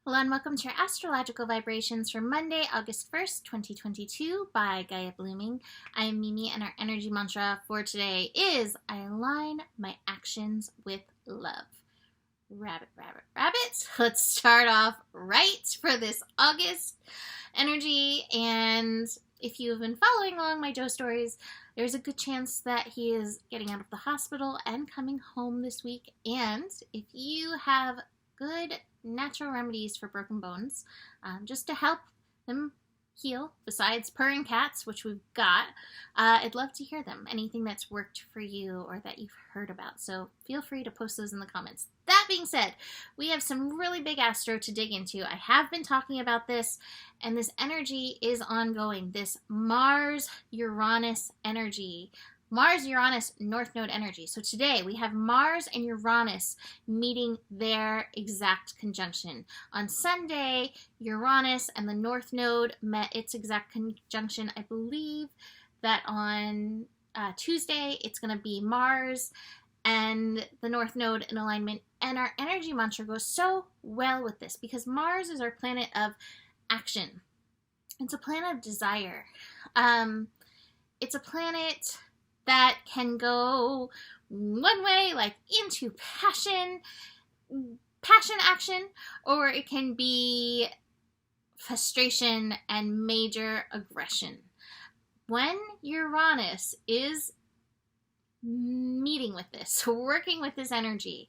Hello and welcome to your astrological vibrations for Monday, August 1st, 2022 by Gaia Blooming. I am Mimi and our energy mantra for today is I align my actions with love. Rabbit, rabbit, rabbit. Let's start off right for this August energy. And if you've been following along my Joe stories, there's a good chance that he is getting out of the hospital and coming home this week. And if you have good natural remedies for broken bones, just to help them heal, besides purring cats, which we've got, I'd love to hear them. Anything that's worked for you or that you've heard about. So feel free to post those in the comments. That being said, we have some really big astro to dig into. I have been talking about this, and this energy is ongoing. This Mars-Uranus energy. Mars-Uranus North Node energy. So today we have Mars and Uranus meeting their exact conjunction. On Sunday, Uranus and the North Node met its exact conjunction. I believe that on Tuesday it's going to be Mars and the North Node in alignment. And our energy mantra goes so well with this because Mars is our planet of action. It's a planet of desire. It's a planet that can go one way, like into passion action, or it can be frustration and major aggression. When Uranus is meeting with this, working with this energy,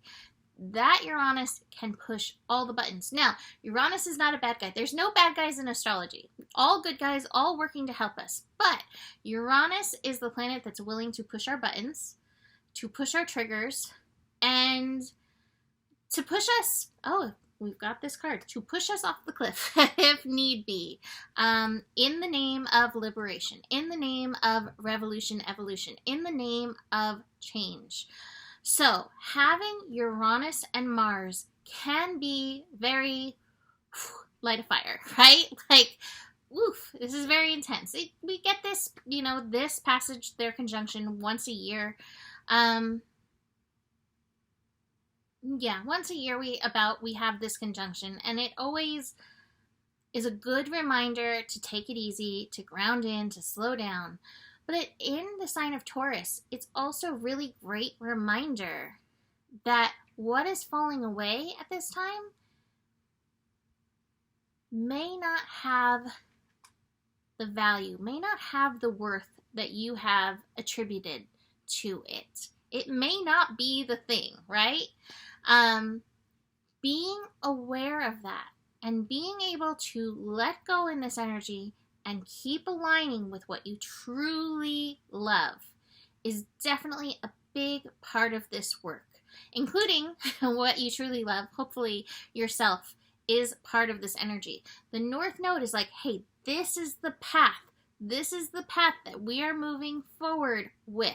that Uranus can push all the buttons. Now, Uranus is not a bad guy. There's no bad guys in astrology. All good guys, all working to help us. But Uranus is the planet that's willing to push our buttons, to push our triggers, and to push us, oh, we've got this card, to push us off the cliff if need be, in the name of liberation, in the name of revolution, evolution, in the name of change. So, having Uranus and Mars can be very light a fire, right? Like, oof, this is very intense. We get this, this passage, their conjunction, once a year. Once a year we have this conjunction, and it always is a good reminder to take it easy, to ground in, to slow down. But in the sign of Taurus, it's also a really great reminder that what is falling away at this time may not have the value, may not have the worth that you have attributed to it. It may not be the thing, right? Being aware of that and being able to let go in this energy and keep aligning with what you truly love is definitely a big part of this work, including what you truly love. Hopefully yourself is part of this energy. The North Node is like, hey, this is the path. This is the path that we are moving forward with.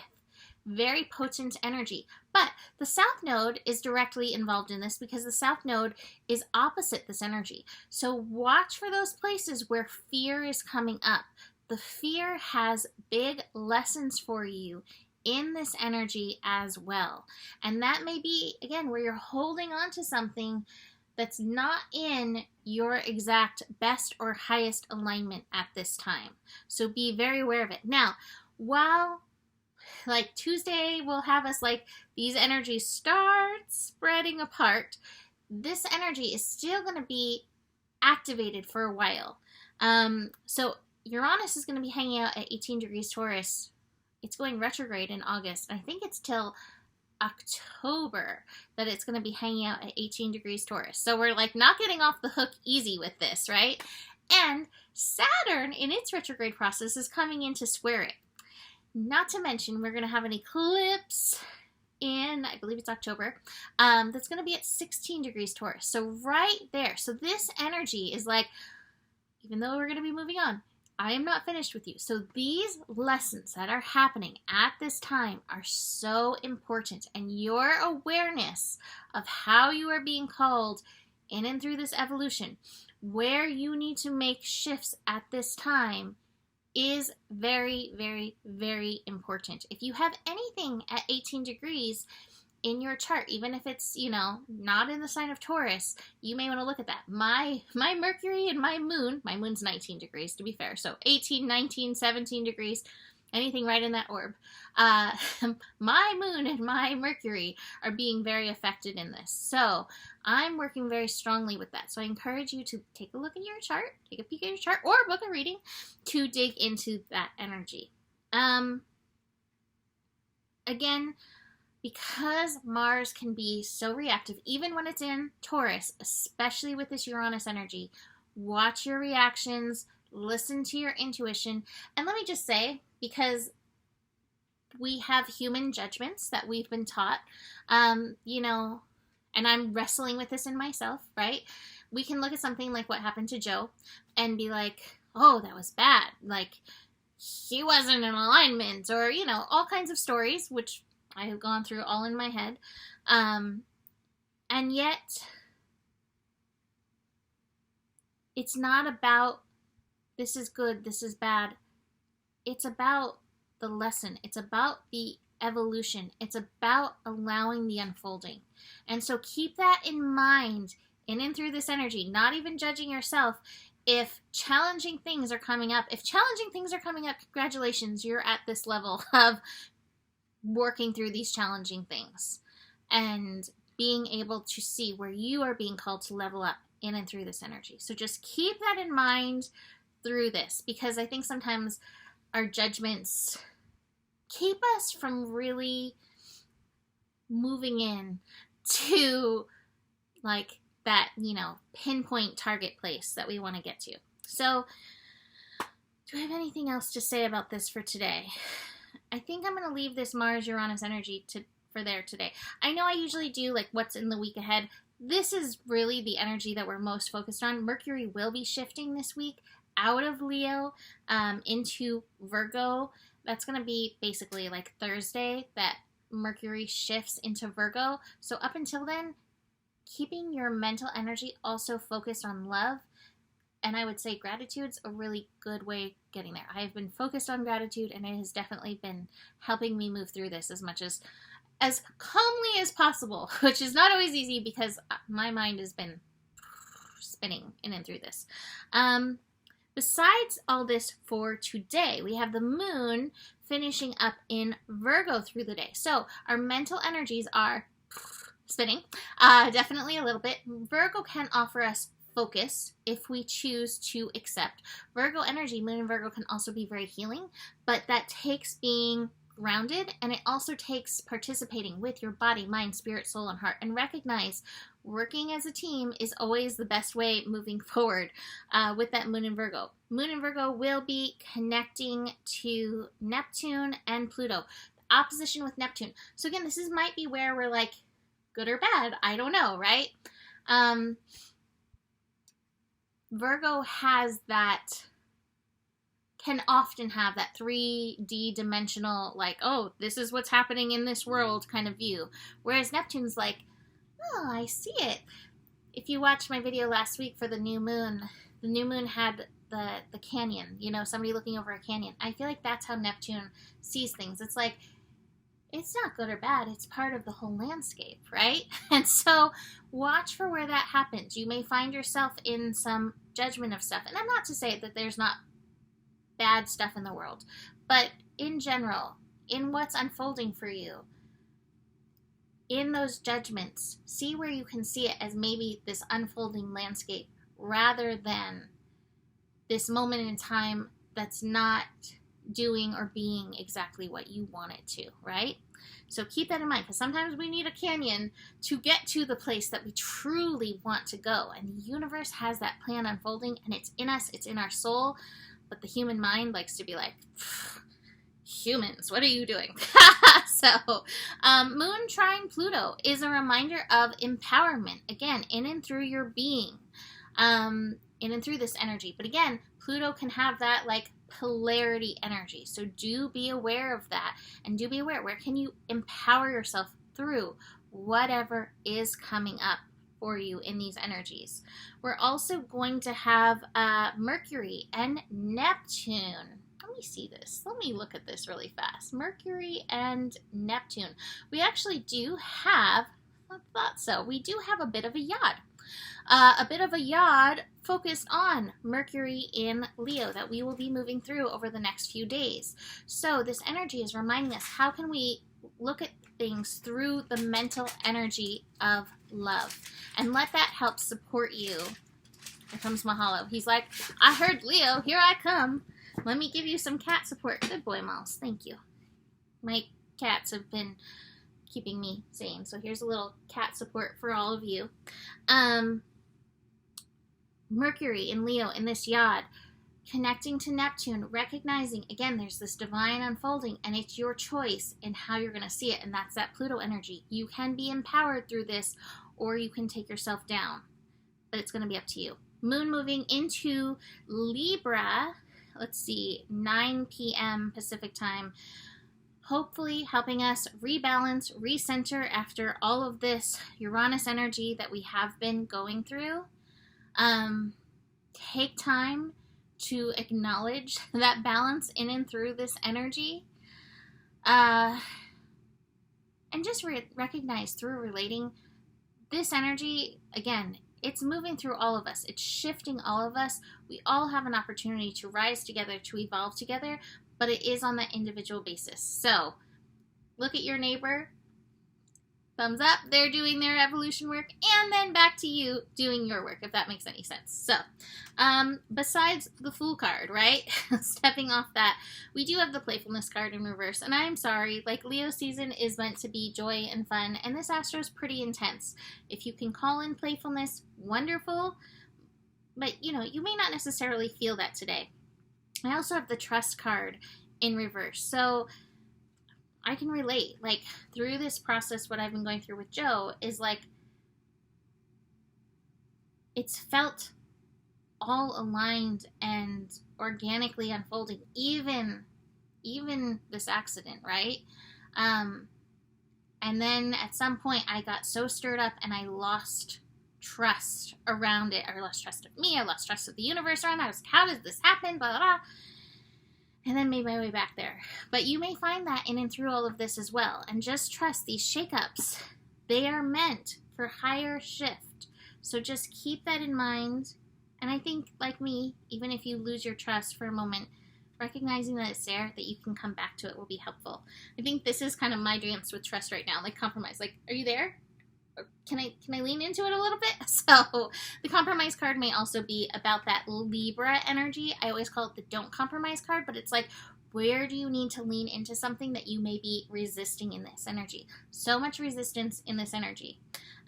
Very potent energy. But the South Node is directly involved in this because the South Node is opposite this energy. So watch for those places where fear is coming up. The fear has big lessons for you in this energy as well. And that may be, again, where you're holding on to something that's not in your exact best or highest alignment at this time. So be very aware of it. Now, while like Tuesday will have us like these energies start spreading apart, this energy is still going to be activated for a while. So Uranus is going to be hanging out at 18 degrees Taurus. It's going retrograde in August. I think it's till October that it's going to be hanging out at 18 degrees Taurus. So we're like not getting off the hook easy with this, right? And Saturn in its retrograde process is coming in to square it. Not to mention, we're going to have an eclipse in, I believe it's October, that's going to be at 16 degrees Taurus. So right there. So this energy is like, even though we're going to be moving on, I am not finished with you. So these lessons that are happening at this time are so important. And your awareness of how you are being called in and through this evolution, where you need to make shifts at this time, is very, very, very important. If you have anything at 18 degrees, in your chart, even if it's, not in the sign of Taurus, you may want to look at that. My Mercury and my moon's 19 degrees to be fair, so 18, 19, 17 degrees, anything right in that orb. My moon and my Mercury are being very affected in this. So I'm working very strongly with that. So I encourage you to take a look at your chart, take a peek at your chart, or book a reading to dig into that energy. Again, because Mars can be so reactive, even when it's in Taurus, especially with this Uranus energy, watch your reactions, listen to your intuition. And let me just say, because we have human judgments that we've been taught, and I'm wrestling with this in myself, right? We can look at something like what happened to Joe and be like, oh, that was bad. Like, he wasn't in alignment, or, all kinds of stories, which I have gone through all in my head. And yet, it's not about this is good, this is bad. It's about the lesson. It's about the evolution. It's about allowing the unfolding. And so keep that in mind in and through this energy, not even judging yourself. If challenging things are coming up, congratulations, you're at this level of working through these challenging things and being able to see where you are being called to level up in and through this energy. So just keep that in mind through this, because I think sometimes our judgments keep us from really moving in to like that, pinpoint target place that we want to get to. So do I have anything else to say about this for today? I think I'm going to leave this Mars-Uranus energy for there today. I know I usually do like what's in the week ahead. This is really the energy that we're most focused on. Mercury will be shifting this week out of Leo into Virgo. That's going to be basically like Thursday that Mercury shifts into Virgo. So up until then, keeping your mental energy also focused on love. And I would say gratitude's a really good way of getting there. I've been focused on gratitude, and it has definitely been helping me move through this as calmly as possible, which is not always easy because my mind has been spinning in and through this. Besides all this for today, we have the moon finishing up in Virgo through the day. So our mental energies are spinning, definitely a little bit. Virgo can offer us focus if we choose to accept. Virgo energy, moon in Virgo, can also be very healing, but that takes being grounded, and it also takes participating with your body, mind, spirit, soul, and heart, and recognize working as a team is always the best way moving forward with that moon in Virgo. Moon in Virgo will be connecting to Neptune and Pluto. Opposition with Neptune. So again, this might be where we're like, good or bad, I don't know, right? Virgo can often have that 3D dimensional, like, oh, this is what's happening in this world kind of view. Whereas Neptune's like, oh, I see it. If you watched my video last week for the new moon had the canyon, somebody looking over a canyon. I feel like that's how Neptune sees things. It's like, it's not good or bad. It's part of the whole landscape, right? And so watch for where that happens. You may find yourself in some judgment of stuff. And I'm not to say that there's not bad stuff in the world, but in general, in what's unfolding for you, in those judgments, see where you can see it as maybe this unfolding landscape rather than this moment in time that's not doing or being exactly what you want it to, right? So keep that in mind, because sometimes we need a canyon to get to the place that we truly want to go. And the universe has that plan unfolding, and it's in us, it's in our soul. But the human mind likes to be like, humans, what are you doing? So, Moon trine Pluto is a reminder of empowerment. Again, in and through your being. In and through this energy. But again, Pluto can have that like polarity energy. So do be aware of that. And do be aware, where can you empower yourself through whatever is coming up for you in these energies. We're also going to have Mercury and Neptune let me see this. Let me look at this really fast. Mercury and Neptune. We actually do have, I thought so, we do have a bit of a yod. A bit of a yod focused on Mercury in Leo that we will be moving through over the next few days. So this energy is reminding us, how can we look at things through the mental energy of love and let that help support you. Here comes Mahalo. He's like, I heard Leo, here I come. Let me give you some cat support. Good boy, Mouse. Thank you. My cats have been keeping me sane. So here's a little cat support for all of you. Mercury in Leo in this yod, connecting to Neptune, recognizing, again, there's this divine unfolding, and it's your choice in how you're going to see it, and that's that Pluto energy. You can be empowered through this, or you can take yourself down, but it's going to be up to you. Moon moving into Libra, let's see, 9 p.m. Pacific time, hopefully helping us rebalance, recenter after all of this Uranus energy that we have been going through. Take time to acknowledge that balance in and through this energy, and just recognize through relating this energy, again, it's moving through all of us. It's shifting all of us. We all have an opportunity to rise together, to evolve together, but it is on that individual basis. So look at your neighbor, thumbs up, they're doing their evolution work, and then back to you doing your work, if that makes any sense. So, besides the Fool card, right? Stepping off that, we do have the Playfulness card in reverse, and I'm sorry, like, Leo season is meant to be joy and fun, and this astro is pretty intense. If you can call in playfulness, wonderful, but, you know, you may not necessarily feel that today. I also have the Trust card in reverse, so I can relate, like, through this process, what I've been going through with Joe is, like, it's felt all aligned and organically unfolding, even this accident, right? And then at some point I got so stirred up and I lost trust around it. I lost trust of me, I lost trust of the universe around that. I was like, how does this happen, blah, blah, blah. And then made my way back there. But you may find that in and through all of this as well. And just trust these shakeups. They are meant for higher shift. So just keep that in mind. And I think, like me, even if you lose your trust for a moment, recognizing that it's there, that you can come back to it will be helpful. I think this is kind of my dance with trust right now. Like compromise. Like, are you there? Can I lean into it a little bit? So the compromise card may also be about that Libra energy. I always call it the don't compromise card, but it's like, where do you need to lean into something that you may be resisting in this energy? So much resistance in this energy.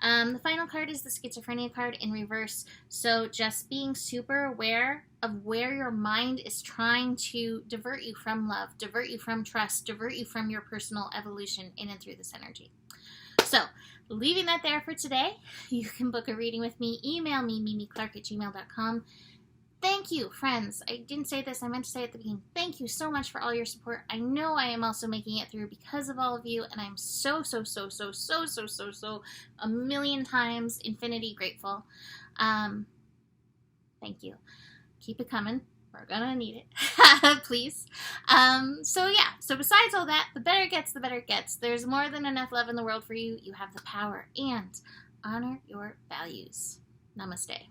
The final card is the Schizophrenia card in reverse. So just being super aware of where your mind is trying to divert you from love, divert you from trust, divert you from your personal evolution in and through this energy. So, leaving that there for today. You can book a reading with me. Email me, mimiclark@gmail.com. Thank you, friends. I didn't say this. I meant to say it at the beginning. Thank you so much for all your support. I know I am also making it through because of all of you, and I'm so a million times infinity grateful. Thank you. Keep it coming. We're gonna need it. Please. So besides all that, the better it gets, the better it gets. There's more than enough love in the world for you. You have the power, and honor your values. Namaste.